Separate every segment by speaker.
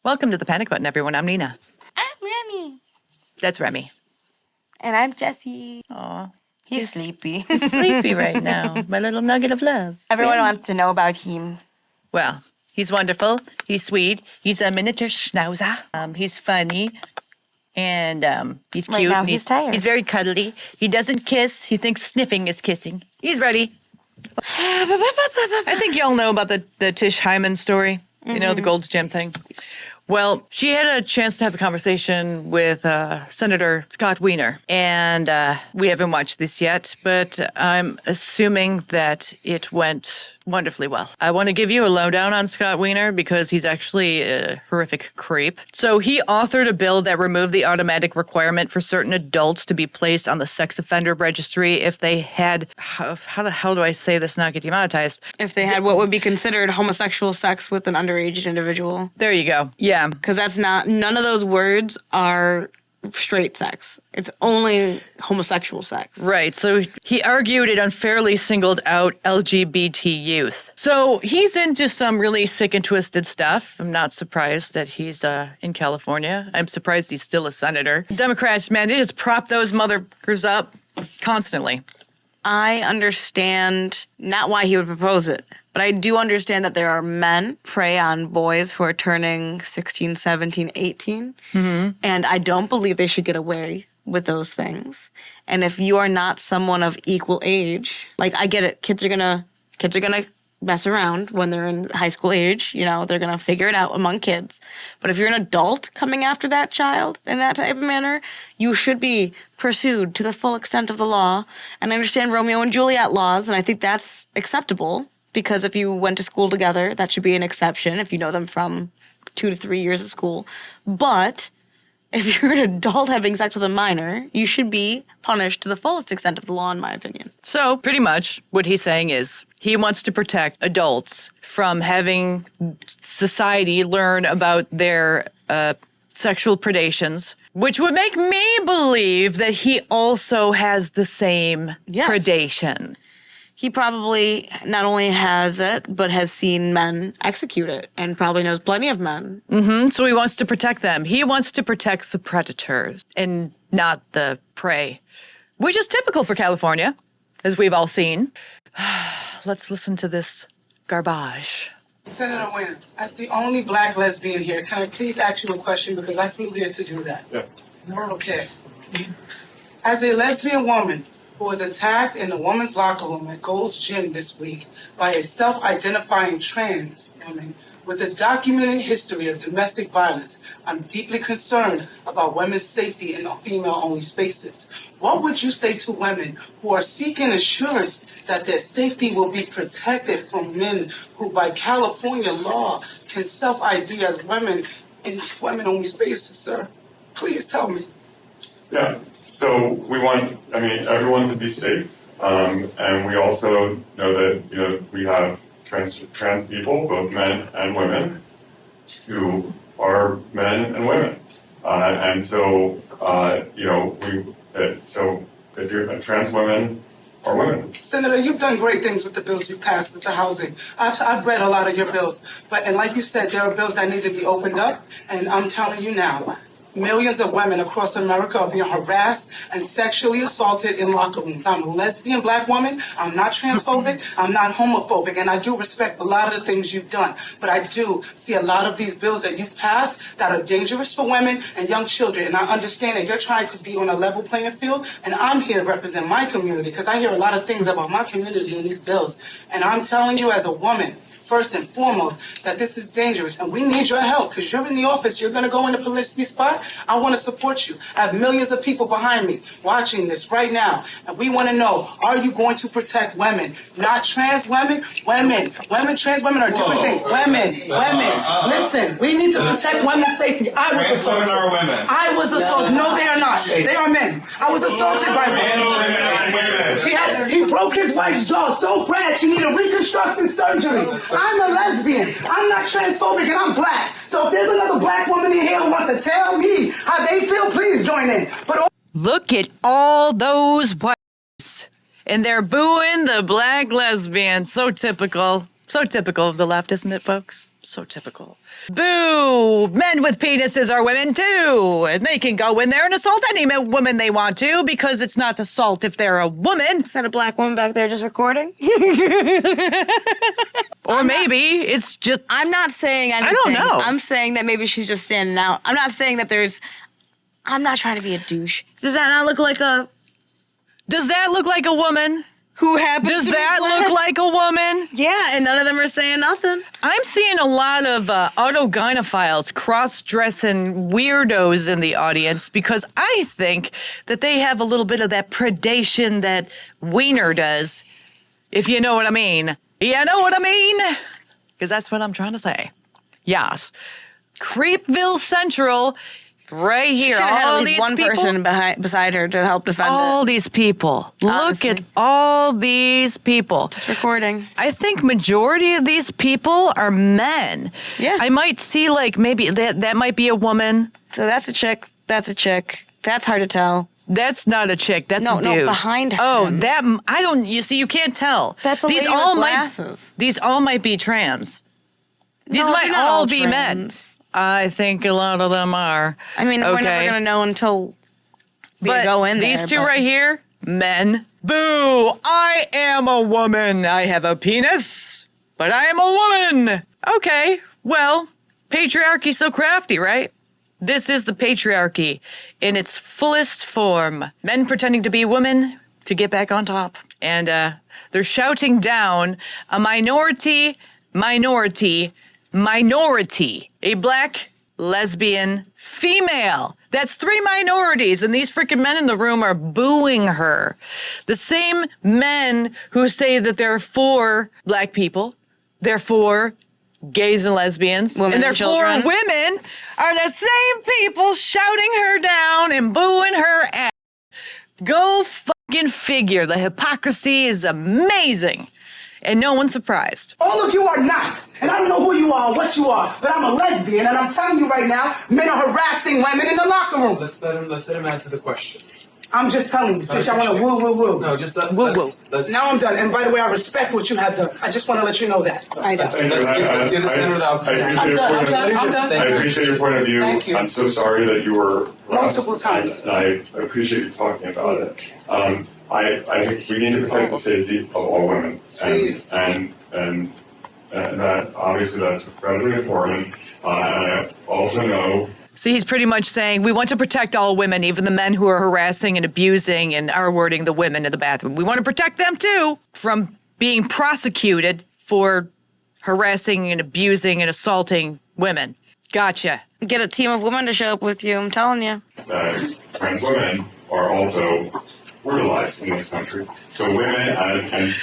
Speaker 1: Welcome to the Panic Button, everyone. I'm Nina.
Speaker 2: I'm Remy.
Speaker 1: That's Remy.
Speaker 2: And I'm Jessie.
Speaker 1: Aw.
Speaker 2: He's sleepy.
Speaker 1: He's sleepy right now. My little nugget of love.
Speaker 2: Everyone wants to know about him.
Speaker 1: Well, he's wonderful. He's sweet. He's a miniature schnauzer. He's funny. And he's cute.
Speaker 2: Right now,
Speaker 1: and
Speaker 2: he's tired.
Speaker 1: He's very cuddly. He doesn't kiss. He thinks sniffing is kissing. He's ready. I think y'all know about the Tish Hyman story. You know, the Gold's Gym thing. Well, she had a chance to have a conversation with Senator Scott Weiner, and we haven't watched this yet, but I'm assuming that it went wonderfully well. I want to give you a lowdown on Scott Weiner because he's actually a horrific creep. So he authored a bill that removed the automatic requirement for certain adults to be placed on the sex offender registry if they had, how the hell do I say this not get demonetized?
Speaker 3: If they had what would be considered homosexual sex with an underage individual.
Speaker 1: There you go. Yeah.
Speaker 3: Because none of those words are straight sex. It's only homosexual sex.
Speaker 1: Right. So he argued it unfairly singled out LGBT youth. So he's into some really sick and twisted stuff. I'm not surprised that he's in California. I'm surprised he's still a senator. Democrats, man, they just prop those motherfuckers up constantly.
Speaker 3: I understand not why he would propose it, but I do understand that there are men prey on boys who are turning 16, 17, 18. Mm-hmm. And I don't believe they should get away with those things. And if you are not someone of equal age, like I get it, kids are gonna mess around when they're in high school age. You know, they're gonna figure it out among kids. But if you're an adult coming after that child in that type of manner, you should be pursued to the full extent of the law. And I understand Romeo and Juliet laws, and I think that's acceptable. Because if you went to school together, that should be an exception if you know them from 2 to 3 years of school. But if you're an adult having sex with a minor, you should be punished to the fullest extent of the law, in my opinion.
Speaker 1: So pretty much what he's saying is he wants to protect adults from having society learn about their sexual predations, which would make me believe that he also has the same predation.
Speaker 3: He probably not only has it, but has seen men execute it and probably knows plenty of men.
Speaker 1: Mm-hmm. So he wants to protect them. He wants to protect the predators and not the prey, which is typical for California, as we've all seen. Let's listen to this garbage.
Speaker 4: Senator Weiner, as the only black lesbian here, can I please ask you a question because I flew here to do that?
Speaker 5: Yeah.
Speaker 4: Okay. As a lesbian woman who was attacked in the women's locker room at Gold's Gym this week by a self-identifying trans woman with a documented history of domestic violence, I'm deeply concerned about women's safety in female-only spaces. What would you say to women who are seeking assurance that their safety will be protected from men who, by California law, can self-ID as women in women-only spaces, sir? Please tell me.
Speaker 5: Yeah. So we want, everyone to be safe, and we also know that, we have trans people, both men and women, who are men and women. So if you're a trans women or women.
Speaker 4: Senator, you've done great things with the bills you've passed with the housing. I've read a lot of your bills, and like you said, there are bills that need to be opened up, and I'm telling you now, millions of women across America are being harassed and sexually assaulted in locker rooms. I'm a lesbian black woman. I'm not transphobic. I'm not homophobic. And I do respect a lot of the things you've done. But I do see a lot of these bills that you've passed that are dangerous for women and young children. And I understand that you're trying to be on a level playing field. And I'm here to represent my community because I hear a lot of things about my community in these bills. And I'm telling you as a woman, first and foremost, that this is dangerous. And we need your help because you're in the office. You're going to go in a publicity spot. I want to support you. I have millions of people behind me watching this right now. And we want to know, are you going to protect women? Not trans women, women. Trans women are different things. Women. Listen, we need to protect women's safety. I was assaulted.
Speaker 5: Women are women.
Speaker 4: I was assaulted. No, they are not. They are men. I was assaulted by men. He broke his wife's jaw so bad she needed reconstructive surgery. I'm a lesbian. I'm not transphobic and I'm black. So if there's another black woman in here who wants to tell me how they feel, please join in. But
Speaker 1: look at all those whites. And they're booing the black lesbian. So typical. So typical of the left, isn't it, folks? So typical. Boo! Men with penises are women too, and they can go in there and assault any woman they want to because it's not assault if they're a woman.
Speaker 3: Is that a black woman back there just recording?
Speaker 1: Or maybe it's just.
Speaker 3: I'm not saying anything.
Speaker 1: I don't know.
Speaker 3: I'm saying that maybe she's just standing out. I'm not saying that there's. I'm not trying to be a douche. Does that not look like a.
Speaker 1: Does that look like a woman?
Speaker 3: Who happens
Speaker 1: Does
Speaker 3: to be
Speaker 1: that
Speaker 3: black?
Speaker 1: look like a woman?
Speaker 3: Yeah, and none of them are saying nothing.
Speaker 1: I'm seeing a lot of autogynephiles, cross-dressing weirdos in the audience because I think that they have a little bit of that predation that Weiner does, if you know what I mean. You know what I mean? Because that's what I'm trying to say. Yes. Creepville Central, right here.
Speaker 3: Should have had
Speaker 1: All
Speaker 3: at least
Speaker 1: these
Speaker 3: one
Speaker 1: people,
Speaker 3: person beside her to help defend
Speaker 1: all
Speaker 3: it.
Speaker 1: these people. Look
Speaker 3: Honestly.
Speaker 1: at all these people.
Speaker 3: Just recording.
Speaker 1: I think majority of these people are men.
Speaker 3: Yeah.
Speaker 1: I might see like maybe that might be a woman.
Speaker 3: So that's a chick. That's a chick. That's hard to tell.
Speaker 1: That's not a chick. That's a dude.
Speaker 3: No, behind her.
Speaker 1: Oh, that I don't. You see, you can't tell.
Speaker 3: That's a
Speaker 1: these
Speaker 3: lady
Speaker 1: all
Speaker 3: with
Speaker 1: might.
Speaker 3: glasses.
Speaker 1: These all might be trans. These
Speaker 3: No,
Speaker 1: might
Speaker 3: they're not
Speaker 1: all
Speaker 3: all
Speaker 1: be men.
Speaker 3: trans.
Speaker 1: I think a lot of them are.
Speaker 3: I mean, we're
Speaker 1: okay.
Speaker 3: never gonna know until we
Speaker 1: But
Speaker 3: go in
Speaker 1: these
Speaker 3: there.
Speaker 1: two right here, men. Boo! I am a woman. I have a penis, but I am a woman. Okay, well, patriarchy's so crafty, right? This is the patriarchy in its fullest form. Men pretending to be women to get back on top. And they're shouting down a minority, a black lesbian female. That's 3 minorities, and these freaking men in the room are booing her. The same men who say that they're for black people, they're for gays and lesbians,
Speaker 3: Women
Speaker 1: and they're
Speaker 3: and children.
Speaker 1: for women, are the same people shouting her down and booing her ass. Go fucking figure. The hypocrisy is amazing. And no one's surprised.
Speaker 4: All of you are not. And I don't know who you are or what you are, but I'm a lesbian, and I'm telling you right now, men are harassing women in the locker room.
Speaker 6: Let's let him answer the question.
Speaker 4: I'm just telling you, Tish, I want to woo.
Speaker 6: No, just
Speaker 1: Woo-woo.
Speaker 6: let's
Speaker 4: Now I'm done. And by the way, I respect what you have done. I just want to let you know that. I know.
Speaker 6: let's give the center the opportunity.
Speaker 4: I'm done.
Speaker 5: I appreciate your point of view.
Speaker 4: Thank you.
Speaker 5: I'm so sorry that you were harassed,
Speaker 4: Multiple times.
Speaker 5: and I appreciate you talking about it. I think we need to protect the safety of all women,
Speaker 4: Please.
Speaker 5: and that obviously that's incredibly important. And I also know.
Speaker 1: So he's pretty much saying we want to protect all women, even the men who are harassing and abusing and R-wording the women in the bathroom. We want to protect them too from being prosecuted for harassing and abusing and assaulting women. Gotcha.
Speaker 3: Get a team of women to show up with you. I'm telling you.
Speaker 5: That trans women are also brutalized in this country. So women and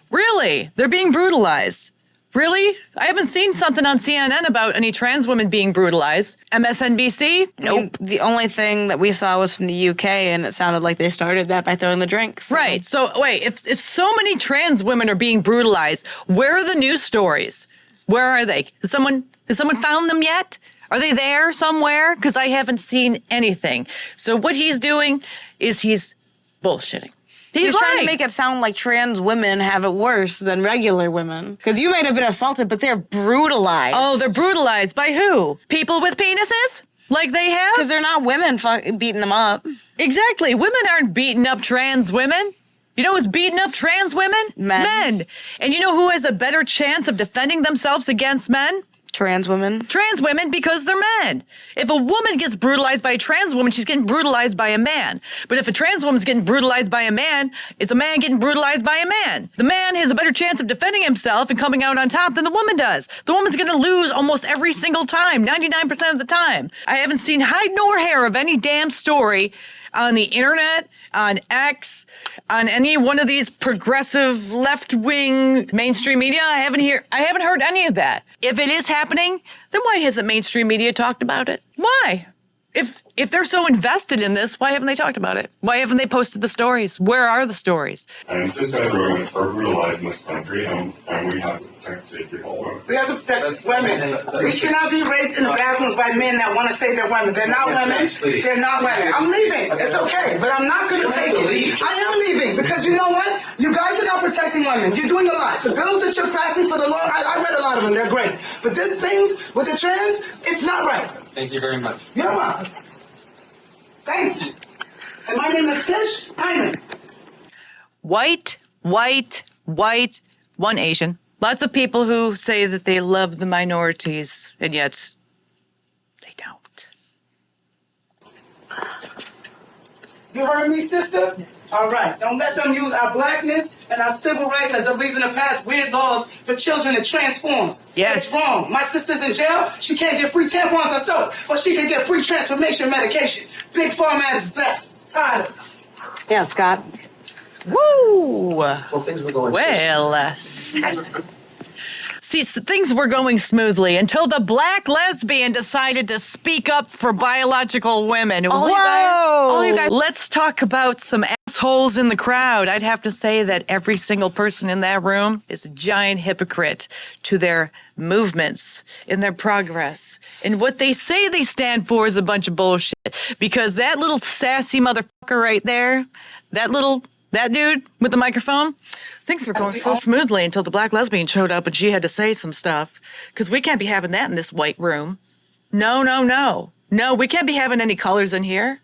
Speaker 1: Really? They're being brutalized. Really? I haven't seen something on CNN about any trans women being brutalized. MSNBC? Nope.
Speaker 3: The only thing that we saw was from the UK, and it sounded like they started that by throwing the drinks. So.
Speaker 1: Right. So wait, if so many trans women are being brutalized, where are the news stories? Where are they? Has someone found them yet? Are they there somewhere? Because I haven't seen anything. So what he's doing is he's bullshitting.
Speaker 3: He's trying
Speaker 1: lying.
Speaker 3: to make it sound like trans women have it worse than regular women. Because you might have been assaulted, but they're brutalized.
Speaker 1: Oh, they're brutalized by who? People with penises? Like they have?
Speaker 3: Because they're not women beating them up.
Speaker 1: Exactly. Women aren't beating up trans women. You know who's beating up trans women?
Speaker 3: Men.
Speaker 1: And you know who has a better chance of defending themselves against men?
Speaker 3: Trans women.
Speaker 1: Trans women, because they're men. If a woman gets brutalized by a trans woman, she's getting brutalized by a man. But if a trans woman's getting brutalized by a man, it's a man getting brutalized by a man. The man has a better chance of defending himself and coming out on top than the woman does. The woman's going to lose almost every single time, 99% of the time. I haven't seen hide nor hair of any damn story on the internet, on X, on any one of these progressive left-wing mainstream media. I haven't heard any of that. If it is happening, then why hasn't mainstream media talked about it? Why? If If they're so invested in this, why haven't they talked about it? Why haven't they posted the stories? Where are the stories?
Speaker 5: And cisgender women are brutalized in this country, and we have to protect the safety of all women.
Speaker 4: We have to protect women. We cannot be raped in the bathrooms by men that want to say they're women. They're not women. They're not women. I'm leaving. It's okay, but I'm not going to take it. I am leaving because you know what? You guys are not protecting women. You're doing a lot. The bills that you're passing for the law, I read a lot of them. They're great. But these things with the trans, it's not right.
Speaker 6: Thank you very much.
Speaker 4: You're welcome. Thank you. And my name is Tish Hyman.
Speaker 1: White, one Asian. Lots of people who say that they love the minorities, and yet they don't.
Speaker 4: You heard me, sister? All right. Don't let them use our blackness and our civil rights as a reason to pass weird laws for children to transform.
Speaker 1: Yes.
Speaker 4: It's wrong. My sister's in jail. She can't get free tampons or soap, but she can get free transformation medication. Big Pharma at its best. Tired of it.
Speaker 2: Yeah, Scott.
Speaker 1: Woo!
Speaker 6: Well, things were going
Speaker 1: Well, see, things were going smoothly until the black lesbian decided to speak up for biological women.
Speaker 3: All you guys-
Speaker 1: Let's talk about some assholes in the crowd. I'd have to say that every single person in that room is a giant hypocrite to their movements, in their progress. And what they say they stand for is a bunch of bullshit. Because that little sassy motherfucker right there, that dude with the microphone, things were going so smoothly until the black lesbian showed up and she had to say some stuff. Because we can't be having that in this white room. No. No, we can't be having any colors in here.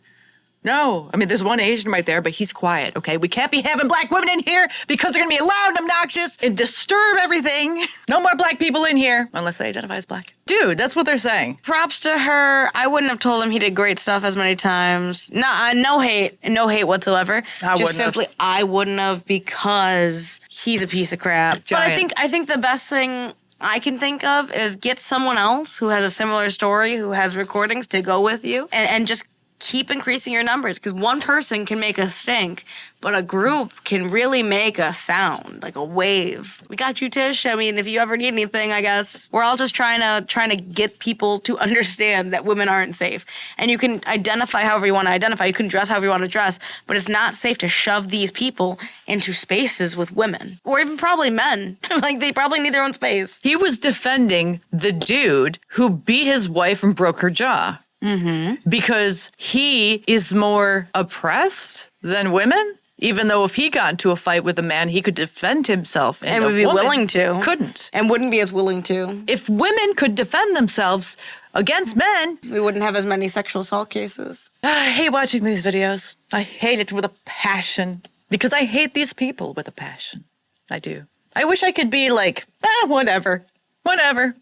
Speaker 1: No. I mean, there's one Asian right there, but he's quiet, okay? We can't be having black women in here because they're going to be loud and obnoxious and disturb everything. No more black people in here unless they identify as black. Dude, that's what they're saying.
Speaker 3: Props to her. I wouldn't have told him he did great stuff as many times. No hate whatsoever. I wouldn't have because he's a piece of crap.
Speaker 1: Giant.
Speaker 3: But I think the best thing I can think of is get someone else who has a similar story, who has recordings to go with you, and just keep increasing your numbers, because one person can make a stink, but a group can really make a sound, like a wave. We got you, Tish. I mean, if you ever need anything, I guess. We're all just trying to get people to understand that women aren't safe. And you can identify however you want to identify. You can dress however you want to dress, but it's not safe to shove these people into spaces with women. Or even probably men. Like, they probably need their own space.
Speaker 1: He was defending the dude who beat his wife and broke her jaw. Mm-hmm. Because he is more oppressed than women, even though if he got into a fight with a man, he could defend himself.
Speaker 3: And would be willing to.
Speaker 1: Couldn't.
Speaker 3: And wouldn't be as willing to.
Speaker 1: If women could defend themselves against men,
Speaker 3: we wouldn't have as many sexual assault cases.
Speaker 1: I hate watching these videos. I hate it with a passion. Because I hate these people with a passion. I do. I wish I could be like, whatever. Whatever.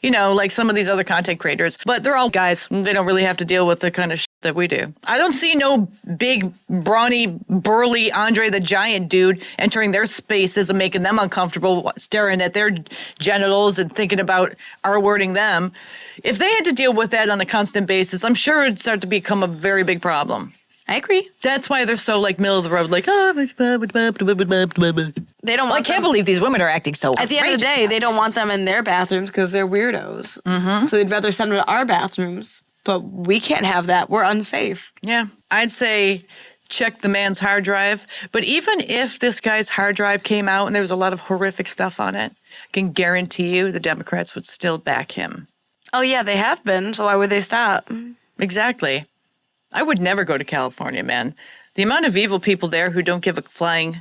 Speaker 1: You know, like some of these other content creators. But they're all guys. They don't really have to deal with the kind of shit that we do. I don't see no big, brawny, burly Andre the Giant dude entering their spaces and making them uncomfortable, staring at their genitals and thinking about R-wording them. If they had to deal with that on a constant basis, I'm sure it'd start to become a very big problem.
Speaker 3: I agree.
Speaker 1: That's why they're so, like, middle of the road, like,
Speaker 3: they don't.
Speaker 1: I can't believe these women are acting so
Speaker 3: At the end of the day, they don't want them in their bathrooms because they're weirdos. Mm-hmm. So they'd rather send them to our bathrooms. But we can't have that. We're unsafe.
Speaker 1: Yeah. I'd say check the man's hard drive. But even if this guy's hard drive came out and there was a lot of horrific stuff on it, I can guarantee you the Democrats would still back him.
Speaker 3: Oh, yeah, they have been. So why would they stop?
Speaker 1: Exactly. I would never go to California, man. The amount of evil people there who don't give a flying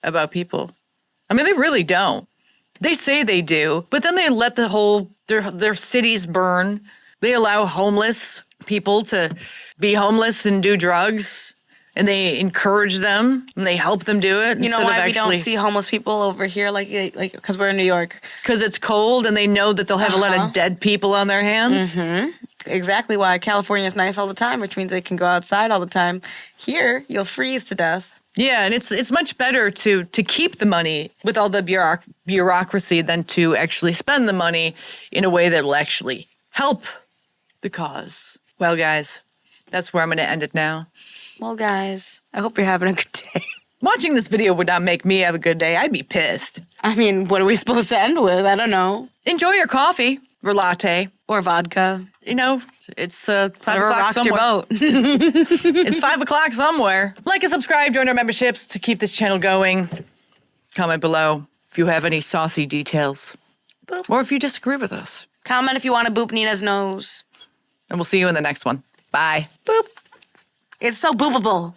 Speaker 1: about people. I mean, they really don't. They say they do, but then they let their cities burn. They allow homeless people to be homeless and do drugs, and they encourage them and they help them do it.
Speaker 3: You know why we don't see homeless people over here, like because we're in New York?
Speaker 1: Because it's cold and they know that they'll have a lot of dead people on their hands.
Speaker 3: Mm-hmm. Exactly why California is nice all the time, which means they can go outside all the time. Here, you'll freeze to death.
Speaker 1: Yeah, and it's much better to keep the money with all the bureaucracy than to actually spend the money in a way that will actually help the cause. Well, guys, that's where I'm going to end it now.
Speaker 3: Well, guys, I hope you're having a good day.
Speaker 1: Watching this video would not make me have a good day. I'd be pissed.
Speaker 3: I mean, what are we supposed to end with? I don't know.
Speaker 1: Enjoy your coffee or latte.
Speaker 3: Or vodka.
Speaker 1: You know, it's 5
Speaker 3: Whatever
Speaker 1: o'clock
Speaker 3: rocks your
Speaker 1: somewhere.
Speaker 3: boat.
Speaker 1: It's 5 o'clock somewhere. Like and subscribe, join our memberships to keep this channel going. Comment below if you have any saucy details. Boop. Or if you disagree with us.
Speaker 3: Comment if you want to boop Nina's nose.
Speaker 1: And we'll see you in the next one. Bye. Boop.
Speaker 3: It's so boopable.